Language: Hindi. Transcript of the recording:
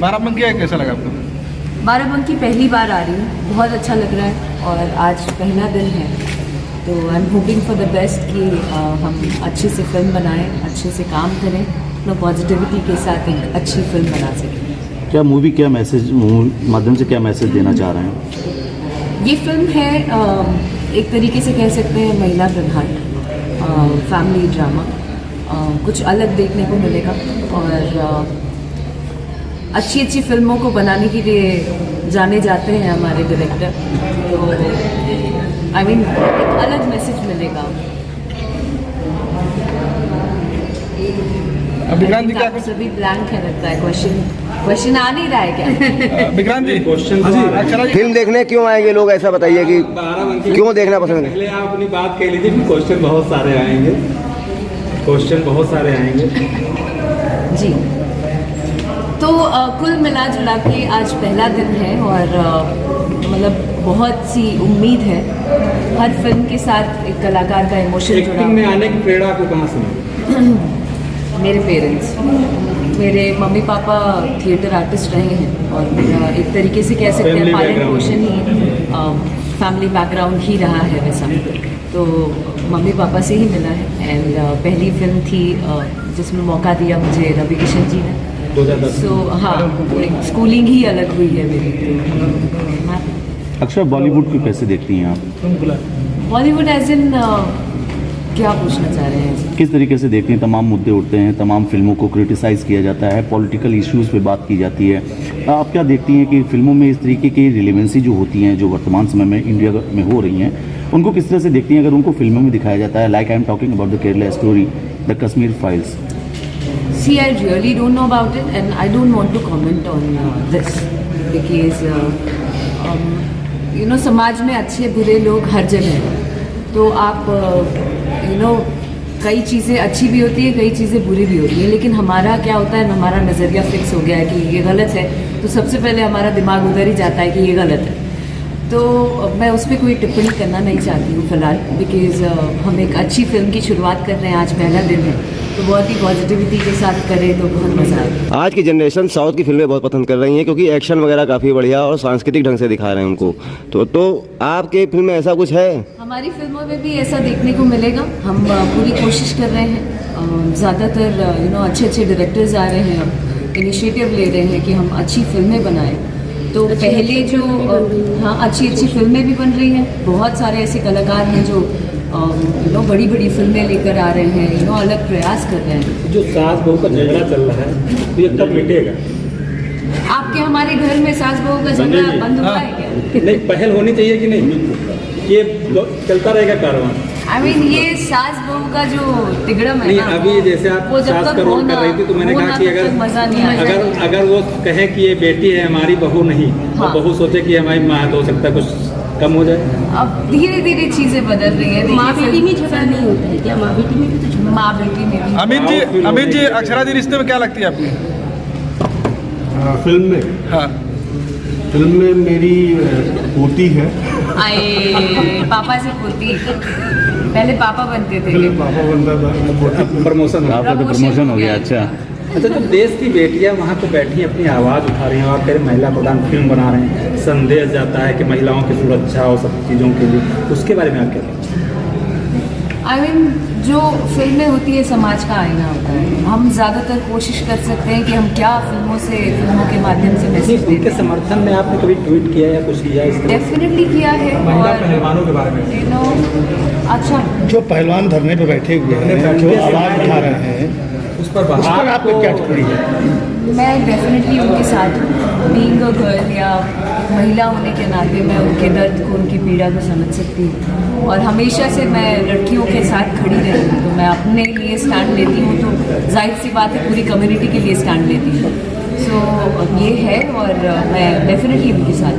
बाराबंकी कैसा लगा आपको? बाराबंकी पहली बार आ रही हूँ, बहुत अच्छा लग रहा है और आज पहला दिन है, तो I am hoping for the best कि हम अच्छे से फिल्म बनाएं, अच्छे से काम करें, अपना पॉजिटिविटी के साथ एक अच्छी फिल्म बना सकें। क्या मूवी क्या मैसेज माध्यम से क्या मैसेज देना चाह रहे हैं? ये फिल्म है एक तरीके से कह सकते हैं महिला प्रधान फैमिली ड्रामा, कुछ अलग देखने को मिलेगा और अच्छी अच्छी फिल्मों को बनाने के लिए जाने जाते हैं हमारे डायरेक्टर, तो आई मीन एक अलग मैसेज मिलेगा। विक्रांत जी क्या कुछ सभी ब्लैंक है लगता है, क्वेश्चन आ नहीं रहा है क्या? विक्रांत जी क्वेश्चन फिल्म देखने क्यों आएंगे लोग, ऐसा बताइए कि क्यों देखना पसंद है? पहले आप अपनी बात कह लीजिए, क्वेश्चन बहुत सारे आएंगे, क्वेश्चन बहुत सारे आएंगे जी। तो कुल मिला जुला के आज पहला दिन है और मतलब बहुत सी उम्मीद है। हर फिल्म के साथ एक कलाकार का इमोशन जुड़ा। एक्टिंग में आने की प्रेरणा आपको कहाँ से मिली? मेरे पेरेंट्स, मेरे मम्मी पापा थिएटर आर्टिस्ट रहे हैं और मेरा एक तरीके से कह सकते हैं पालन पोषण ही फैमिली बैकग्राउंड ही रहा है वैसा, तो मम्मी पापा से ही मिला है। एंड पहली फिल्म थी जिसमें मौका दिया मुझे रवि किशन जी ने, सो हाँ एक स्कूलिंग ही अलग हुई है मेरी। अक्षरा, बॉलीवुड को कैसे देखती हैं आप? बॉलीवुड एज इन क्या पूछना चाह रहे हैं? किस तरीके से देखती हैं? तमाम मुद्दे उठते हैं, तमाम फिल्मों को क्रिटिसाइज़ किया जाता है, पॉलिटिकल इश्यूज़ पे बात की जाती है। आप क्या देखती हैं कि फिल्मों में इस तरीके की रिलेवेंसी जो होती हैं, जो वर्तमान समय में इंडिया में हो रही हैं, उनको किस तरह से देखती हैं अगर उनको फिल्मों में दिखाया जाता है? Like I am talking about the Kerala story, the Kashmir files. See, I really don't know about it and I don't want to comment on this because you know समाज में अच्छे बुरे लोग हर जगह हैं, तो आप you know कई चीज़ें अच्छी भी होती है, कई चीज़ें बुरी भी होती है, लेकिन हमारा क्या होता है, हमारा नज़रिया फिक्स हो गया है कि ये गलत है, तो सबसे पहले हमारा दिमाग उधर ही जाता है कि ये गलत है। तो मैं उस पर कोई टिप्पणी करना नहीं चाहती हूँ फ़िलहाल, बिकॉज़ हम एक अच्छी फिल्म की शुरुआत कर रहे हैं, आज पहला दिन है, तो बहुत ही पॉजिटिविटी के साथ करें तो बहुत मज़ा आएगा। आज की जनरेशन साउथ की फिल्में बहुत पसंद कर रही हैं क्योंकि एक्शन वगैरह काफ़ी बढ़िया और सांस्कृतिक ढंग से दिखा रहे हैं उनको, तो आपके फिल्म में ऐसा कुछ है? हमारी फिल्मों में भी ऐसा देखने को मिलेगा। हम पूरी कोशिश कर रहे हैं, ज़्यादातर यू नो अच्छे अच्छे डायरेक्टर्स आ रहे हैं, अब इनिशिएटिव ले रहे हैं कि हम अच्छी फिल्में बनाएं। तो पहले जो हाँ अच्छी अच्छी फिल्में भी बन रही हैं, बहुत सारे ऐसे कलाकार हैं जो यू नो बड़ी बड़ी फिल्में लेकर आ रहे हैं, यू नो अलग प्रयास कर रहे हैं। जो सास बहू का झगड़ा चल रहा है, तो ये कब मिटेगा? आपके हमारे घर में सास बहू का झगड़ा बंद हुआ है क्या? नहीं, पहल होनी चाहिए कि नहीं? ये चलता रहेगा कारवां? आई मीन ये सास बहू का जो तिगड़म है नहीं, ना, अभी जैसे आप सास का रोल कर रही थी, तो मैंने कहा कि अगर वो कहे कि ये बेटी है हमारी, बहू नहीं, हाँ। तो बहू सोचे कि हमारी माँ है, तो हो सकता है कुछ कम हो जाए। अब धीरे धीरे चीजें बदल रही हैं। माँ बेटी में झगड़ा नहीं होता है क्या? माँ बेटी में भी तो झगड़ा, माँ बेटी में भी। अमित जी अक्षरा जी रिश्ते में क्या लगती है आपकी? फिल्म में? हाँ, फिल्म में मेरी पोती है। आए पापा से पोती, पहले पापा बनते थे। फिल्म पापा बनता था, प्रमोशन आपका तो प्रमोशन हो गया। अच्छा, अच्छा, तो देश की बेटियां वहाँ पे बैठी अपनी आवाज़ उठा रही हैं और फिर महिला प्रधान फिल्म बना रहे हैं, संदेश जाता है कि महिलाओं की सुरक्षा और सब चीज़ों के लिए, उसके बारे में आप क्या कहते हैं? आई मीन जो फिल्में होती है समाज का आईना होता है। हम ज़्यादातर कोशिश कर सकते हैं कि हम क्या फिल्मों के माध्यम से मैसेज दें। उनके समर्थन में आपने कभी ट्वीट किया या कुछ किया? डेफिनेटली किया है। महिला पहलवानों के बारे में, यू नो अच्छा, जो पहलवान धरने पे बैठे हुए हैं, जो आवाज़ उठा रहे हैं, उस पर आपको क्या टिप्पणी है? मैं डेफिनेटली उनके साथ बीइंग अ गर्ल या महिला होने के नाते मैं उनके दर्द को, उनकी पीड़ा को समझ सकती हूँ और हमेशा से मैं लड़कियों के साथ खड़ी रही हूँ। तो मैं अपने लिए स्टैंड लेती हूँ, तो जाहिर सी बात है पूरी कम्युनिटी के लिए स्टैंड लेती हूँ। सो ये है और मैं डेफिनेटली उनके साथ